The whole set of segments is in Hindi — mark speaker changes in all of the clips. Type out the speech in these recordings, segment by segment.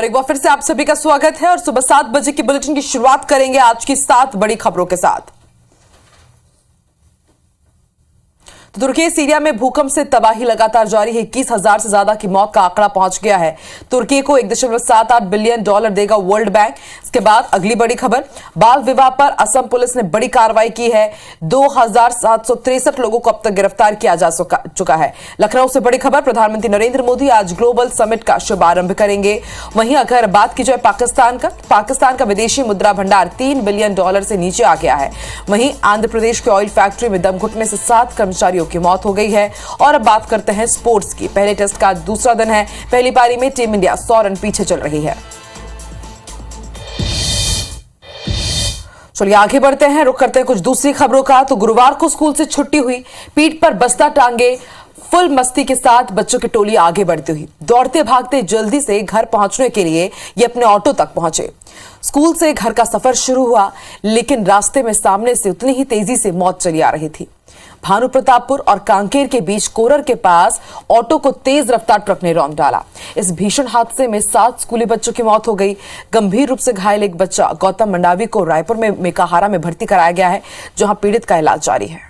Speaker 1: और एक बार फिर से आप सभी का स्वागत है और सुबह 7 बजे की बुलेटिन की शुरुआत करेंगे आज की 7 बड़ी खबरों के साथ। तो तुर्की सीरिया में भूकंप से तबाही लगातार जारी है। 21,000 से ज्यादा की मौत का आंकड़ा पहुंच गया है। तुर्की को $1.78 बिलियन देगा वर्ल्ड बैंक। इसके बाद अगली बड़ी खबर, बाल विवाह पर असम पुलिस ने बड़ी कार्रवाई की है। 2,763 लोगों को अब तक गिरफ्तार किया जा चुका है। लखनऊ से बड़ी खबर, प्रधानमंत्री नरेंद्र मोदी आज ग्लोबल समिट का शुभारंभ करेंगे। वहीं अगर बात की जाए पाकिस्तान का विदेशी मुद्रा भंडार $3 बिलियन से नीचे आ गया है। वहीं आंध्र प्रदेश के ऑयल फैक्ट्री में दम घुटने से 7 कर्मचारियों की मौत हो गई है। और अब बात करते हैं स्पोर्ट्स की। पहले टेस्ट का दूसरा दिन है। पहली पारी में टीम इंडिया 100 रन पीछे चल रही है। चलिए आगे बढ़ते हैं, रुख करते हैं कुछ दूसरी खबरों का। तो गुरुवार को स्कूल से छुट्टी हुई, पीठ पर बस्ता टांगे फुल मस्ती के साथ बच्चों की टोली आगे बढ़ती हुई, दौड़ते भागते जल्दी से घर पहुंचने के लिए ये अपने ऑटो तक पहुंचे। स्कूल से घर का सफर शुरू हुआ, लेकिन रास्ते में सामने से उतनी ही तेजी से मौत चली आ रही थी। भानु प्रतापपुर और कांकेर के बीच कोरर के पास ऑटो को तेज रफ्तार ट्रक ने रौंद डाला। इस भीषण हादसे में 7 स्कूली बच्चों की मौत हो गई। गंभीर रूप से घायल एक बच्चा गौतम मंडावी को रायपुर में मेकाहारा में भर्ती कराया गया है, जहां पीड़ित का इलाज जारी है।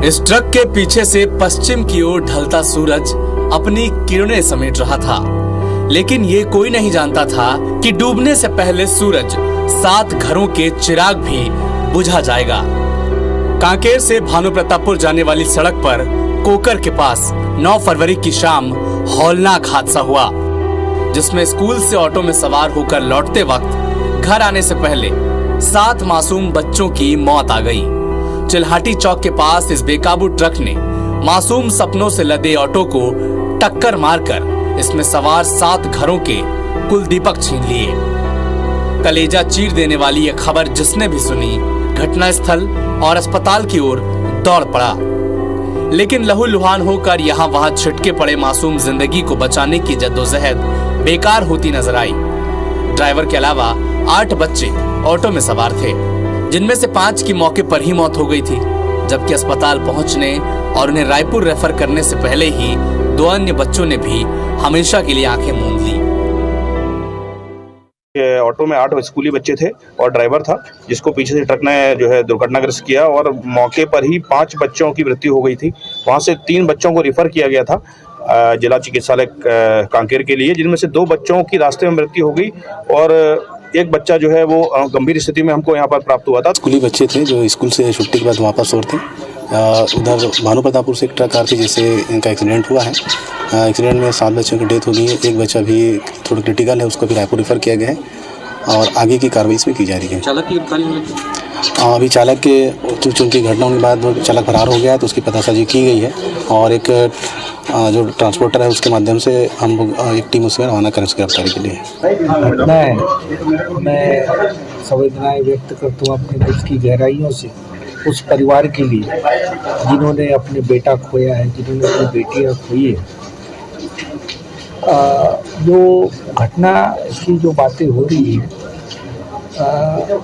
Speaker 2: इस ट्रक के पीछे से पश्चिम की ओर ढलता सूरज अपनी किरणें समेट रहा था, लेकिन ये कोई नहीं जानता था कि डूबने से पहले सूरज 7 घरों के चिराग भी बुझा जाएगा। कांकेर से भानु प्रतापपुर जाने वाली सड़क पर कोकर के पास 9 फरवरी की शाम हौलनाक हादसा हुआ, जिसमें स्कूल से ऑटो में सवार होकर लौटते वक्त घर आने से पहले 7 मासूम बच्चों की मौत आ गई। चिल्हाटी चौक के पास इस बेकाबू ट्रक ने मासूम सपनों से लदे ऑटो को टक्कर मारकर इसमें सवार 7 घरों के कुल दीपक छीन लिए। कलेजा चीर देने वाली यह खबर जिसने भी सुनी, घटनास्थल और अस्पताल की ओर दौड़ पड़ा, लेकिन लहूलुहान होकर यहाँ वहां छिटके पड़े मासूम जिंदगी को बचाने की जद्दोजहद बेकार होती नजर आई। ड्राइवर के अलावा 8 बच्चे ऑटो में सवार थे, जिनमें से 5 की मौके पर ही मौत हो गई थी, जबकि अस्पताल पहुंचने और उन्हें रायपुर रेफर करने से पहले ही 2 अन्य बच्चों ने भी हमेशा के लिए आंखें मूंद ली।
Speaker 3: ऑटो में 8 स्कूली बच्चे थे और ड्राइवर था, जिसको पीछे से ट्रक ने जो है दुर्घटनाग्रस्त किया और मौके पर ही 5 बच्चों की मृत्यु हो गई थी। वहां से 3 बच्चों को रिफर किया गया था जिला चिकित्सालय कांकेर के लिए, जिनमें से 2 बच्चों की रास्ते में मृत्यु हो गई और एक बच्चा जो है वो गंभीर स्थिति में हमको यहाँ पर प्राप्त हुआ था।
Speaker 4: स्कूली बच्चे थे जो स्कूल से छुट्टी के बाद वापस हो रहे थे। उधर भानु प्रतापपुर से एक ट्रक कार थी जिससे इनका एक्सीडेंट हुआ है। एक्सीडेंट में 7 बच्चों की डेथ हो गई है। एक बच्चा भी थोड़ा क्रिटिकल है, उसको भी रायपुर रेफर किया गया है और आगे की कार्रवाई इसमें की जा रही है।
Speaker 2: चालक की
Speaker 4: अभी चालक के चूँकि घटना होने के बाद वो चालक फरार हो गया है, तो उसकी पतासाजी की गई है और एक जो ट्रांसपोर्टर है उसके माध्यम से हम लोग एक टीम उसमें रवाना करें उसकी गिरफ्तारी के लिए।
Speaker 5: घटना है, मैं संवेदनाएं व्यक्त करता हूँ अपने दिल की गहराइयों से उस परिवार के लिए जिन्होंने अपने बेटा खोया है, जिन्होंने अपनी बेटियाँ खोई है। जो घटना की जो बातें हो रही है,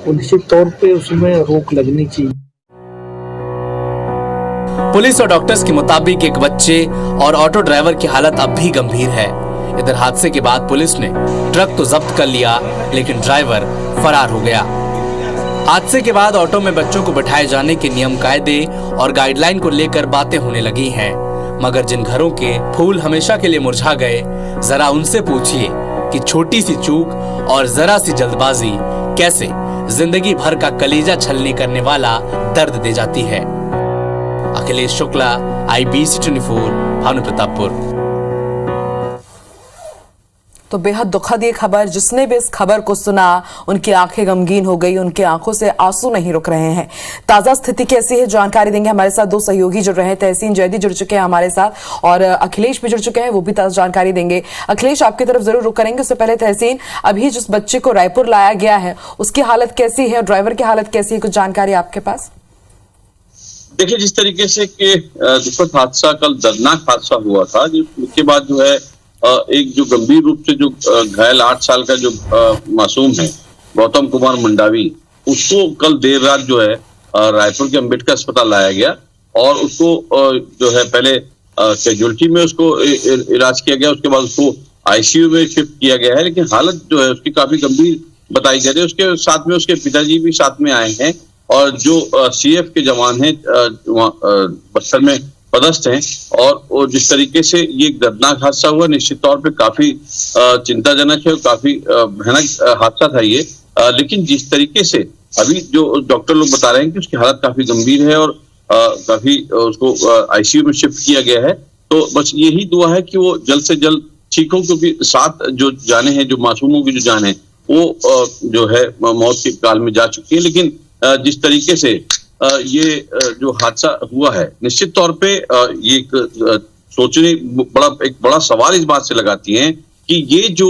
Speaker 5: निश्चित तौर पे उसमें रोक लगनी चाहिए।
Speaker 2: पुलिस और डॉक्टर्स के मुताबिक एक बच्चे और ऑटो ड्राइवर की हालत अब भी गंभीर है। इधर हादसे के बाद पुलिस ने ट्रक तो जब्त कर लिया, लेकिन ड्राइवर फरार हो गया। हादसे के बाद ऑटो में बच्चों को बैठाए जाने के नियम कायदे और गाइडलाइन को लेकर बातें होने लगी हैं, मगर जिन घरों के फूल हमेशा के लिए मुरझा गए, जरा उनसे पूछिए कि छोटी सी चूक और जरा सी जल्दबाजी कैसे जिंदगी भर का कलेजा छलनी करने वाला दर्द दे जाती है। अखिलेश शुक्ला, IBC 24, भानु प्रतापपुर।
Speaker 1: तो बेहद दुखद ये खबर, जिसने भी इस खबर को सुना उनकी आंखें गमगीन हो गई, उनकी आंखों से आंसू नहीं रुक रहे हैं। ताजा स्थिति कैसी है जानकारी देंगे हमारे साथ 2 सहयोगी जुड़ रहे हैं। तहसीन जैदी जुड़ चुके हैं हमारे साथ और अखिलेश भी जुड़ चुके हैं, वो भी ताजा जानकारी देंगे। अखिलेश, आपकी तरफ जरूर रुक करेंगे। उससे पहले तहसीन, अभी जिस बच्चे को रायपुर लाया गया है उसकी हालत कैसी है, ड्राइवर की हालत कैसी है, कुछ जानकारी आपके पास?
Speaker 6: देखिए, जिस तरीके से कि दुखद हादसा, कल दर्दनाक हादसा हुआ था, उसके बाद जो है एक जो गंभीर रूप से जो घायल 8 साल का जो मासूम है गौतम कुमार मंडावी, उसको कल देर रात जो है रायपुर के अंबेडकर अस्पताल लाया गया और उसको जो है पहले कैजुअलिटी में उसको इलाज किया गया, उसके बाद उसको आईसीयू में शिफ्ट किया गया है, लेकिन हालत जो है उसकी काफी गंभीर बताई जा रही है। उसके साथ में उसके पिताजी भी साथ में आए हैं और जो सीएफ के जवान हैं बस्तर में पदस्थ हैं, और जिस तरीके से ये दर्दनाक हादसा हुआ निश्चित तौर पे काफी चिंताजनक है और काफी भयानक हादसा था ये। लेकिन जिस तरीके से अभी जो डॉक्टर लोग बता रहे हैं कि उसकी हालत काफी गंभीर है और काफी उसको आईसीयू में शिफ्ट किया गया है, तो बस यही दुआ है कि वो जल्द से जल्द ठीक हो, क्योंकि 7 जो जाने हैं, जो मासूमों की जो जान है वो जो है मौत के काल में जा चुकी है। लेकिन जिस तरीके से ये जो हादसा हुआ है निश्चित तौर पे ये सोचने एक बड़ा सवाल इस बात से लगाती है कि ये जो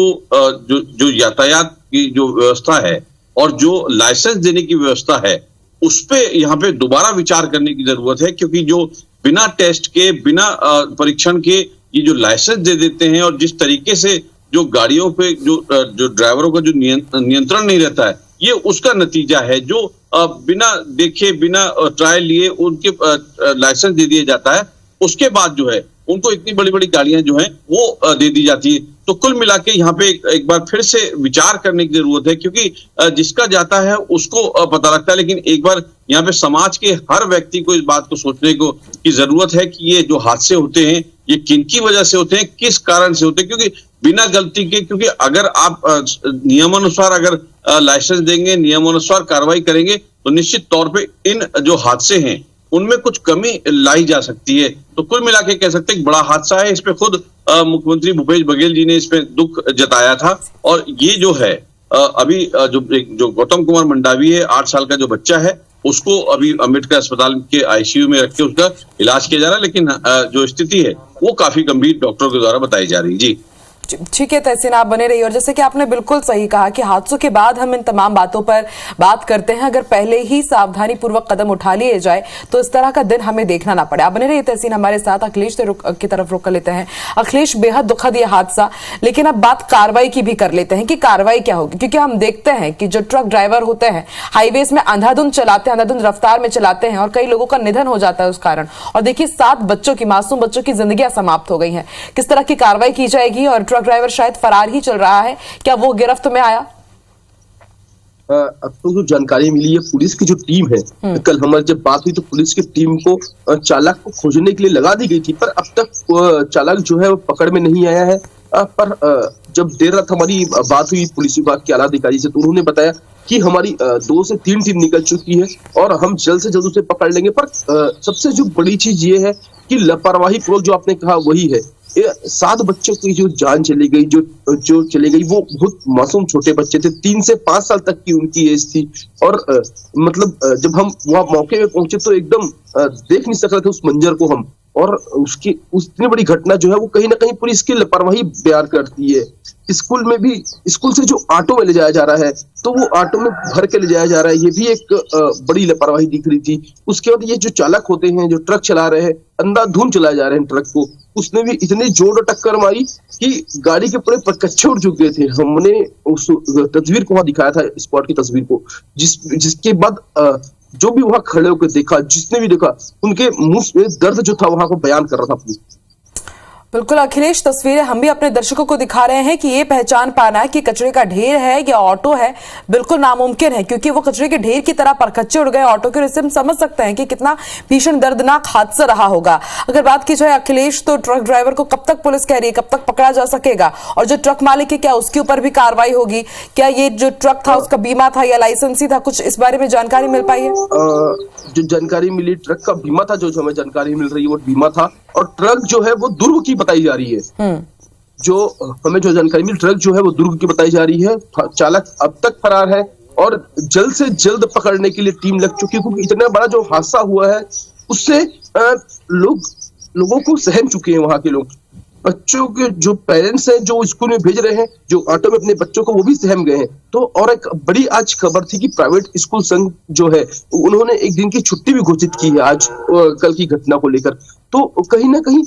Speaker 6: यातायात की जो व्यवस्था है और जो लाइसेंस देने की व्यवस्था है उस पे यहाँ पे दोबारा विचार करने की जरूरत है, क्योंकि जो बिना टेस्ट के बिना परीक्षण के ये जो लाइसेंस दे देते हैं और जिस तरीके से जो गाड़ियों पे जो ड्राइवरों का जो नियंत्रण नहीं रहता है, ये उसका नतीजा है। जो बिना देखे बिना ट्रायल लिए उनके लाइसेंस दे दिया जाता है, उसके बाद जो है उनको इतनी बड़ी बड़ी गाड़ियां जो हैं वो दे दी जाती है। तो कुल मिला के यहाँ पे एक बार फिर से विचार करने की जरूरत है, क्योंकि जिसका जाता है उसको पता लगता है, लेकिन एक बार यहाँ पे समाज के हर व्यक्ति को इस बात को सोचने की जरूरत है कि ये जो हादसे होते हैं ये किनकी वजह से होते हैं, किस कारण से होते हैं। क्योंकि बिना गलती के, क्योंकि अगर आप नियमानुसार अगर लाइसेंस देंगे, नियमानुसार कार्रवाई करेंगे, तो निश्चित तौर पे इन जो हादसे हैं उनमें कुछ कमी लाई जा सकती है। तो कुल मिला के कह सकते हैं बड़ा हादसा है। इस पे खुद मुख्यमंत्री भूपेश बघेल जी ने इस पे दुख जताया था, और ये जो है अभी जो गौतम कुमार मंडावी है, 8 साल का जो बच्चा है, उसको अभी अम्बेडकर अस्पताल के आईसीयू में रख के उसका इलाज किया जा रहा है, लेकिन जो स्थिति है वो काफी गंभीर डॉक्टरों के द्वारा बताई जा रही है। जी
Speaker 1: ठीक है तहसीन, आप बने रहिए। और जैसे कि आपने बिल्कुल सही कहा कि हादसों के बाद हम इन तमाम बातों पर बात करते हैं, अगर पहले ही सावधानी पूर्वक कदम उठा लिए जाए तो इस तरह का दिन हमें देखना ना पड़े। आप बने रहिए तहसीन हमारे साथ। अखिलेश की तरफ रुक कर लेते हैं। अखिलेश, बेहद दुखद ये हादसा, लेकिन अब बात कार्रवाई की भी कर लेते हैं कि कार्रवाई क्या होगी, क्योंकि हम देखते हैं कि जो ट्रक ड्राइवर होते हैं हाईवेज में अंधाधुंध चलाते हैं, अंधाधुंध रफ्तार में चलाते हैं और कई लोगों का निधन हो जाता है उस कारण। और देखिए 7 बच्चों की, मासूम बच्चों की जिंदगियां समाप्त हो गई हैं। किस तरह की कार्रवाई की जाएगी? और ट्रक ड्राइवर शायद फरार ही चल रहा है, क्या वो गिरफ्त में आया?
Speaker 7: अब तो जो जानकारी मिली है, पुलिस की जो टीम है, कल हमारी जब बात हुई तो पुलिस की टीम को चालक को खोजने के लिए लगा दी गई थी, पर अब तक चालक जो है वो पकड़ में नहीं आया है। पर जब देर रात हमारी बात हुई पुलिस विभाग के आला अधिकारी से, तो उन्होंने बताया कि हमारी 2 से 3 टीम निकल चुकी है और हम जल्द से जल्द उसे पकड़ लेंगे। पर सबसे जो बड़ी चीज ये है कि लापरवाही पूर्वक जो आपने कहा वही है। 7 बच्चों की जो जान चली गई, जो चली गई, वो बहुत मासूम छोटे बच्चे थे, 3 से 5 साल तक की उनकी एज थी। और मतलब जब हम वहां मौके पे पहुंचे तो एकदम देख नहीं सक रहे थे उस मंजर को हम, और उसकी इतनी बड़ी घटना जो है वो कहीं ना कहीं पुलिस की लापरवाही बयान करती है। स्कूल में भी, स्कूल से जो ऑटो में ले जाया जा रहा है तो वो ऑटो में भर के ले जाया जा रहा है, ये भी एक बड़ी लापरवाही दिख रही थी। उसके बाद ये जो चालक होते हैं, जो ट्रक चला रहे हैं, अंधाधुंध चलाए जा रहे हैं ट्रक को, उसने भी इतनी जोर टक्कर मारी कि गाड़ी के पूरे परकच्चे उड़ चुके थे। हमने उस तस्वीर को वहां दिखाया था, स्पॉट की तस्वीर को, जिसके बाद जो भी वहां खड़े होकर देखा, जिसने भी देखा, उनके मुंह में दर्द जो था वहां को बयान कर रहा था।
Speaker 1: बिल्कुल अखिलेश, तस्वीरें हम भी अपने दर्शकों को दिखा रहे हैं कि ये पहचान पाना है कि कचरे का ढेर है या ऑटो है बिल्कुल नामुमकिन है, क्योंकि वो कचरे के ढेर की तरह परखच्चे उड़ गए ऑटो के। इससे हम समझ सकते हैं कि कितना भीषण दर्दनाक हादसा रहा होगा। अगर बात की जाए अखिलेश, तो ट्रक ड्राइवर को कब तक पुलिस कह रही है, कब तक पकड़ा जा सकेगा? और जो ट्रक मालिक है, क्या उसके ऊपर भी कार्रवाई होगी? क्या ये जो ट्रक था उसका बीमा था या लाइसेंसी था? कुछ इस बारे में जानकारी मिल पाई है?
Speaker 7: जो जानकारी मिली, ट्रक का बीमा था, जो हमें जानकारी मिल रही है वो बीमा था, और ट्रक जो है वो दुर्ग की बताई जा रही है। जो हमें जो जानकारी मिली, ट्रक जो है वो दुर्ग की बताई जा रही है। चालक अब तक फरार है और जल्द से जल्द पकड़ने के लिए टीम लग चुकी है, क्योंकि इतना बड़ा जो हादसा हुआ है उससे लोगों को सहम चुके हैं वहां के लोग। बच्चों के जो पेरेंट्स हैं, जो स्कूल में भेज रहे हैं, जो ऑटो में अपने बच्चों को, वो भी सहम गए हैं। तो और एक बड़ी आज खबर थी कि प्राइवेट स्कूल संघ जो है उन्होंने एक दिन की छुट्टी भी घोषित की है आज कल की घटना को लेकर। तो कहीं ना कहीं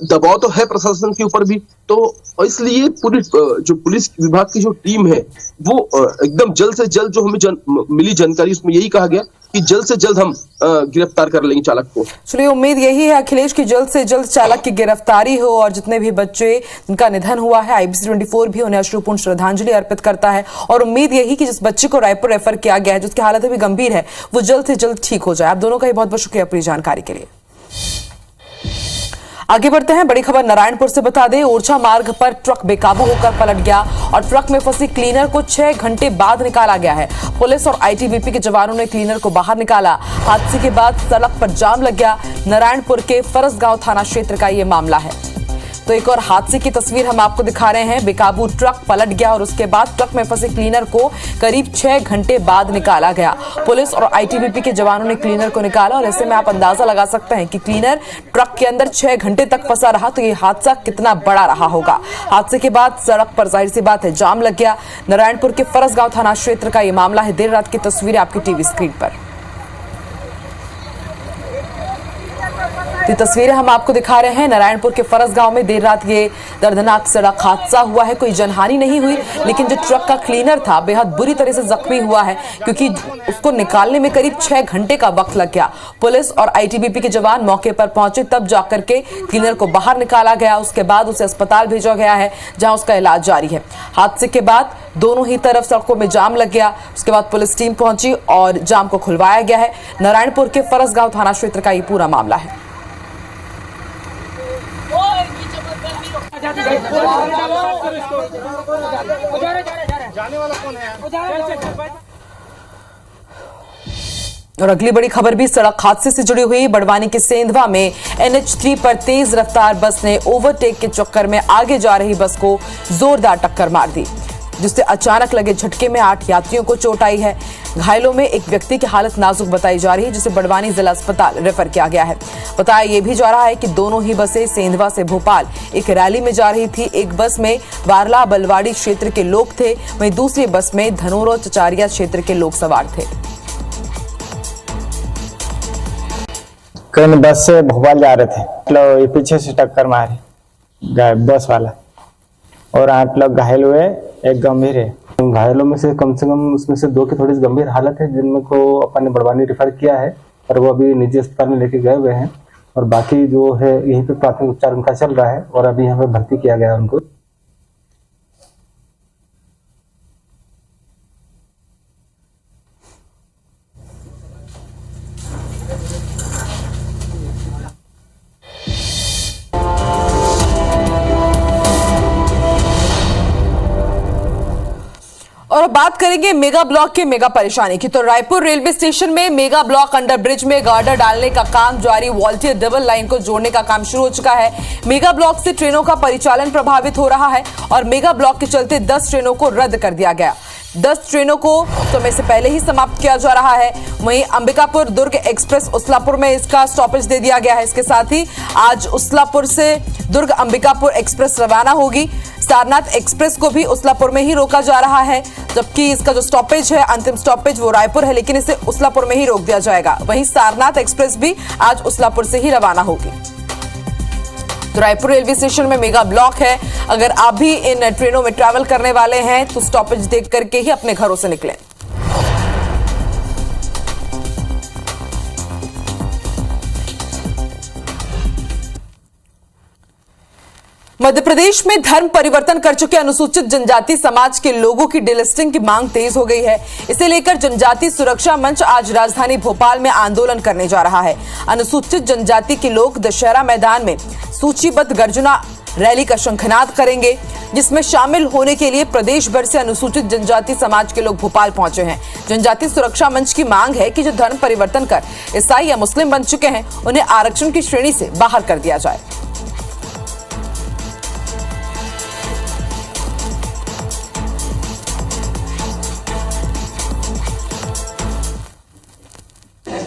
Speaker 7: दबाव तो है प्रशासन के ऊपर भी, तो इसलिए पूरी जो पुलिस विभाग की जो टीम है वो एकदम जल्द से जल्द, जो हमें मिली जानकारी उसमें यही कहा गया कि जल्द से जल्द हम गिरफ्तार कर लेंगे चालक को।
Speaker 1: चलिए, उम्मीद यही है अखिलेश की जल्द से जल्द चालक की गिरफ्तारी हो और जितने भी बच्चे जिनका निधन हुआ है, IBC 24 भी उन्हें अश्रुपूर्ण श्रद्धांजलि अर्पित करता है और उम्मीद यही कि जिस बच्चे को रायपुर रेफर किया गया है, जिसकी हालत अभी गंभीर है, वो जल्द से जल्द ठीक हो जाए। आप दोनों का ही बहुत बहुत शुक्रिया पूरी जानकारी के लिए। आगे बढ़ते हैं, बड़ी खबर नारायणपुर से बता दें, ओरछा मार्ग पर ट्रक बेकाबू होकर पलट गया और ट्रक में फंसी क्लीनर को 6 घंटे बाद निकाला गया है। पुलिस और ITBP के जवानों ने क्लीनर को बाहर निकाला। हादसे के बाद सड़क पर जाम लग गया। नारायणपुर के फरसगांव थाना क्षेत्र का यह मामला है। तो एक और हादसे की तस्वीर हम आपको दिखा रहे हैं। बेकाबू ट्रक पलट गया और उसके बाद ट्रक में फंसे क्लीनर को करीब 6 घंटे बाद निकाला गया। पुलिस और ITBP के जवानों ने क्लीनर को निकाला और ऐसे में आप अंदाजा लगा सकते हैं कि क्लीनर ट्रक के अंदर 6 घंटे तक फंसा रहा तो ये हादसा कितना बड़ा रहा होगा। हादसे के बाद सड़क पर जाहिर सी बात है जाम लग गया। नारायणपुर के फरसगांव थाना क्षेत्र का यह मामला है। देर रात की तस्वीरें आपकी टीवी स्क्रीन पर। ये तस्वीरें हम आपको दिखा रहे हैं। नारायणपुर के फरसगांव में देर रात ये दर्दनाक सड़क हादसा हुआ है। कोई जनहानि नहीं हुई, लेकिन जो ट्रक का क्लीनर था बेहद बुरी तरह से जख्मी हुआ है क्योंकि उसको निकालने में करीब 6 घंटे का वक्त लग गया। पुलिस और ITBP के जवान मौके पर पहुंचे, तब जाकर के क्लीनर को बाहर निकाला गया। उसके बाद उसे अस्पताल भेजा गया है जहां उसका इलाज जारी है। हादसे के बाद दोनों ही तरफ सड़कों में जाम लग गया। उसके बाद पुलिस टीम पहुंची और जाम को खुलवाया गया है। नारायणपुर के फरसगांव थाना क्षेत्र का ये पूरा मामला है। और अगली बड़ी खबर भी सड़क हादसे से जुड़ी हुई। बड़वानी के सेंधवा में NH3 पर तेज रफ्तार बस ने ओवरटेक के चक्कर में आगे जा रही बस को जोरदार टक्कर मार दी, जिससे अचानक लगे झटके में 8 यात्रियों को चोट आई है। घायलों में एक व्यक्ति की हालत नाजुक बताई जा रही है, जिसे बड़वानी जिला अस्पताल रेफर किया गया है। बताया यह भी जा रहा है कि दोनों ही बसें सेंधवा से भोपाल एक रैली में जा रही थी। एक बस में वारला बलवाड़ी क्षेत्र के लोग थे, वहीं दूसरी बस में धनोरो चचारिया क्षेत्र के लोग सवार थे।
Speaker 8: कहीं बस से भोपाल जा रहे थे, मतलब ये पीछे से टक्कर मारी बस वाला और 8 लोग घायल हुए, एक गंभीर है। घायलों में से कम उसमें से 2 की थोड़ी गंभीर हालत है, जिनमें को अपन ने बड़वानी रेफर किया है और वो अभी निजी अस्पताल में लेके गए हुए हैं और बाकी जो है यहीं पे प्राथमिक उपचार उनका चल रहा है और अभी यहाँ पे भर्ती किया गया है उनको।
Speaker 1: और अब बात करेंगे मेगा ब्लॉक के मेगा परेशानी की। तो रायपुर रेलवे स्टेशन में मेगा ब्लॉक अंडर ब्रिज में गार्डर डालने का काम जारी। वॉल्टियर डबल लाइन को जोड़ने का काम शुरू हो चुका है। मेगा ब्लॉक से ट्रेनों का परिचालन प्रभावित हो रहा है और मेगा ब्लॉक के चलते 10 ट्रेनों को रद्द कर दिया गया। 10 ट्रेनों को समय से पहले ही समाप्त किया जा रहा है। वहीं अंबिकापुर दुर्ग एक्सप्रेस उस्लापुर में इसका स्टॉपेज दे दिया गया है। इसके साथ ही आज उस्लापुर से दुर्ग अंबिकापुर एक्सप्रेस रवाना होगी। सारनाथ एक्सप्रेस को भी उस्लापुर में ही रोका जा रहा है, जबकि इसका जो स्टॉपेज है, अंतिम स्टॉपेज वो रायपुर है, लेकिन इसे उस्लापुर में ही रोक दिया जाएगा। वहीं सारनाथ एक्सप्रेस भी आज उस्लापुर से ही रवाना होगी। तो रायपुर रेलवे स्टेशन में मेगा ब्लॉक है। अगर आप भी इन ट्रेनों में ट्रैवल करने वाले हैं तो स्टॉपेज देख करके ही अपने घरों से निकलें। मध्य प्रदेश में धर्म परिवर्तन कर चुके अनुसूचित जनजाति समाज के लोगों की डिलिस्टिंग की मांग तेज हो गई है। इसे लेकर जनजाति सुरक्षा मंच आज राजधानी भोपाल में आंदोलन करने जा रहा है। अनुसूचित जनजाति के लोग दशहरा मैदान में सूचीबद्ध गर्जना रैली का शंखनाद करेंगे, जिसमें शामिल होने के लिए प्रदेश भर से अनुसूचित जनजाति समाज के लोग भोपाल पहुंचे हैं। जनजाति सुरक्षा मंच की मांग है कि जो धर्म परिवर्तन कर ईसाई या मुस्लिम बन चुके हैं, उन्हें आरक्षण की श्रेणी से बाहर कर दिया जाए।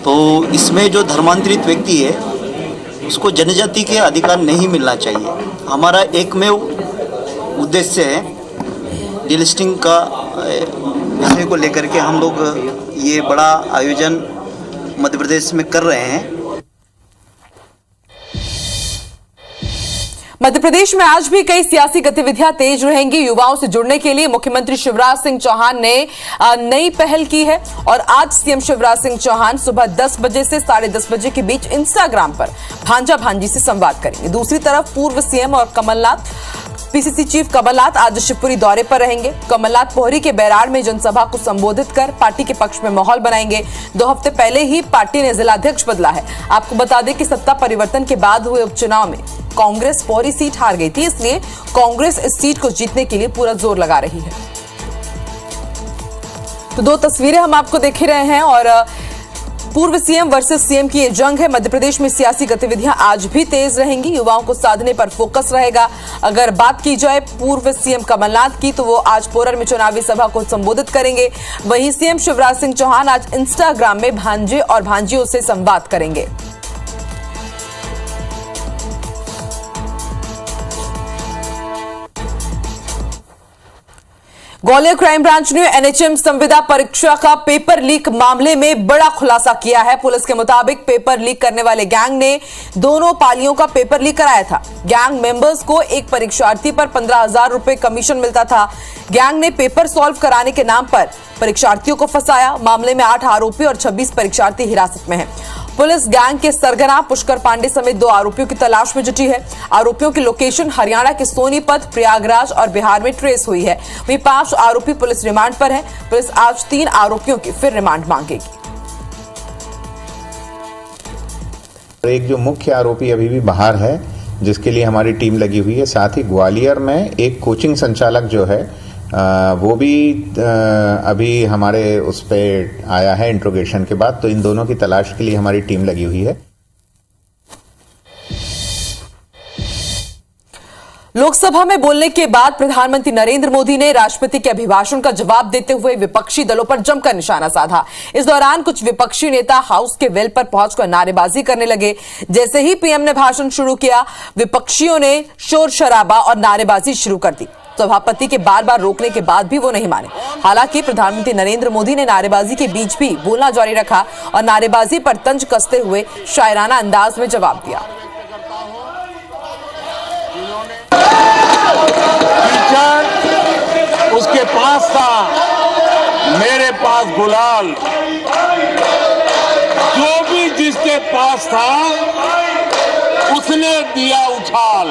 Speaker 9: तो इसमें जो धर्मांतरित व्यक्ति है उसको जनजाति के अधिकार नहीं मिलना चाहिए। हमारा एकमेव उद्देश्य है डिलिस्टिंग का विषय को लेकर के हम लोग ये बड़ा आयोजन मध्य प्रदेश में कर रहे हैं।
Speaker 1: मध्य प्रदेश में आज भी कई सियासी गतिविधियां तेज रहेंगी। युवाओं से जुड़ने के लिए मुख्यमंत्री शिवराज सिंह चौहान ने नई पहल की है और आज सीएम शिवराज सिंह चौहान सुबह 10 बजे से 10:30 बजे के बीच इंस्टाग्राम पर भांजा भांजी से संवाद करेंगे। दूसरी तरफ पूर्व सीएम और कमलनाथ पीसीसी चीफ कमलनाथ आज शिवपुरी दौरे पर रहेंगे। कमलनाथ पोहरी के बैराड़ में जनसभा को संबोधित कर पार्टी के पक्ष में माहौल बनाएंगे। 2 हफ्ते पहले ही पार्टी ने जिलाध्यक्ष बदला है। आपको बता दें कि सत्ता परिवर्तन के बाद हुए उपचुनाव में कांग्रेस पोहरी सीट हार गई थी, इसलिए कांग्रेस इस सीट को जीतने के लिए पूरा जोर लगा रही है। तो 2 तस्वीरें हम आपको देख रहे हैं और पूर्व सीएम वर्सेस सीएम की ये जंग है। मध्य प्रदेश में सियासी गतिविधियां आज भी तेज रहेंगी। युवाओं को साधने पर फोकस रहेगा। अगर बात की जाए पूर्व सीएम कमलनाथ की, तो वो आज पोरर में चुनावी सभा को संबोधित करेंगे। वहीं सीएम शिवराज सिंह चौहान आज इंस्टाग्राम में भांजे और भांजियों से संवाद करेंगे। ग्वालियर क्राइम ब्रांच ने एनएचएम संविदा परीक्षा का पेपर लीक मामले में बड़ा खुलासा किया है। पुलिस के मुताबिक पेपर लीक करने वाले गैंग ने दोनों पालियों का पेपर लीक कराया था। गैंग मेंबर्स को एक परीक्षार्थी पर 15,000 रुपए कमीशन मिलता था। गैंग ने पेपर सॉल्व कराने के नाम पर परीक्षार्थियों को फंसाया। मामले में 8 आरोपी और 26 परीक्षार्थी हिरासत में हैं। पुलिस गैंग के सरगना पुष्कर पांडे समेत 2 आरोपियों की तलाश में जुटी है। आरोपियों की लोकेशन हरियाणा के सोनीपत, प्रयागराज और बिहार में ट्रेस हुई है। वहीं 5 आरोपी पुलिस रिमांड पर हैं। पुलिस आज 3 आरोपियों की फिर रिमांड मांगेगी।
Speaker 10: एक जो मुख्य आरोपी अभी भी बाहर है, जिसके लिए हमारी टीम लगी हुई है। साथ ही ग्वालियर में एक कोचिंग संचालक जो है वो भी अभी हमारे उस पे आया है इंट्रोगेशन के बाद। तो इन दोनों की तलाश के लिए हमारी टीम लगी हुई है।
Speaker 1: लोकसभा में बोलने के बाद प्रधानमंत्री नरेंद्र मोदी ने राष्ट्रपति के अभिभाषण का जवाब देते हुए विपक्षी दलों पर जमकर निशाना साधा। इस दौरान कुछ विपक्षी नेता हाउस के वेल पर पहुंचकर नारेबाजी करने लगे। जैसे ही पीएम ने भाषण शुरू किया, विपक्षियों ने शोर शराबा और नारेबाजी शुरू कर दी। सभापति के बार बार रोकने के बाद भी वो नहीं माने। हालांकि प्रधानमंत्री नरेंद्र मोदी ने नारेबाजी के बीच भी बोलना जारी रखा और नारेबाजी पर तंज कसते हुए शायराना अंदाज में जवाब दिया।
Speaker 11: टीचर उसके पास था, मेरे पास गुलाल। जो भी जिसके पास था उसने दिया उछाल।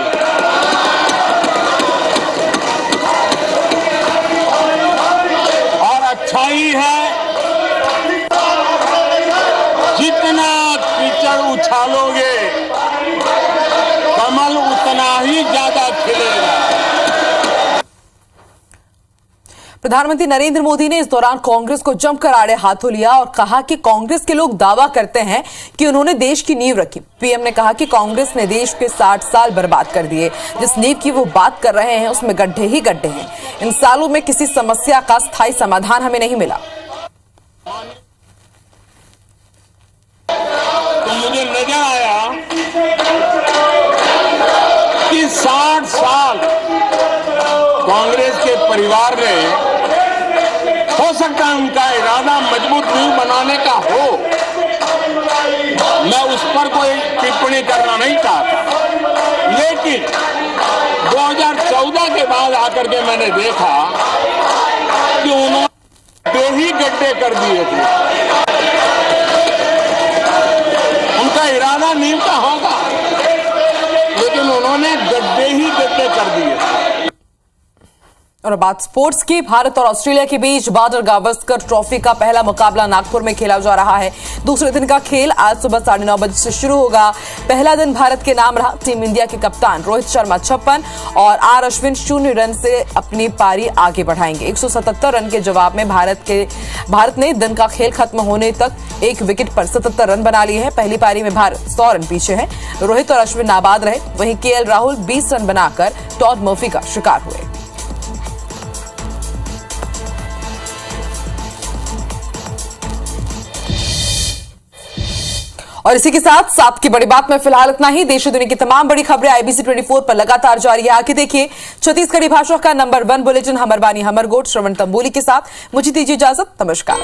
Speaker 11: और अच्छाई है, जितना कीचड़ उछालोगे कमल उतना ही ज्यादा खिलेगा।
Speaker 1: प्रधानमंत्री नरेंद्र मोदी ने इस दौरान कांग्रेस को जमकर आड़े हाथों लिया और कहा कि कांग्रेस के लोग दावा करते हैं कि उन्होंने देश की नींव रखी। पीएम ने कहा कि कांग्रेस ने देश के 60 साल बर्बाद कर दिए। जिस नींव की वो बात कर रहे हैं उसमें गड्ढे ही गड्ढे हैं। इन सालों में किसी समस्या का स्थायी समाधान हमें नहीं मिला।
Speaker 11: तो मुझे नजर आया कि 60 साल कांग्रेस के परिवार ने, हो सकता है उनका इरादा मजबूत नींव बनाने का हो, मैं उस पर कोई टिप्पणी करना नहीं चाहता। लेकिन 2014 के बाद आकर के मैंने देखा कि उन्होंने ही गड्ढे कर दिए थे। उनका इरादा नींव का होगा, लेकिन उन्होंने गड्ढे ही गड्ढे कर दिए।
Speaker 1: और बात स्पोर्ट्स की, भारत और ऑस्ट्रेलिया के बीच बॉर्डर गावस्कर ट्रॉफी का पहला मुकाबला नागपुर में खेला जा रहा है। दूसरे दिन का खेल आज सुबह 9:30 बजे से शुरू होगा। पहला दिन भारत के नाम रहा। टीम इंडिया के कप्तान रोहित शर्मा 56 और आर अश्विन 0 रन से अपनी पारी आगे बढ़ाएंगे। 177 रन के जवाब में भारत ने दिन का खेल खत्म होने तक 1 विकेट पर 77 रन बना लिए हैं। पहली पारी में भारत 100 रन पीछे है। रोहित और अश्विन नाबाद रहे। वहीं केएल राहुल 20 रन बनाकर टॉड मर्फी का शिकार हुए। और इसी के साथ 7 की बड़ी बात में फिलहाल इतना ही। देश और दुनिया की तमाम बड़ी खबरें IBC 24 पर लगातार जारी है। आके देखिए छत्तीसगढ़ी भाषा का नंबर 1 बुलेटिन हमर बानी हमर गोट श्रवण तंबोली के साथ। मुझे दीजिए इजाजत। नमस्कार।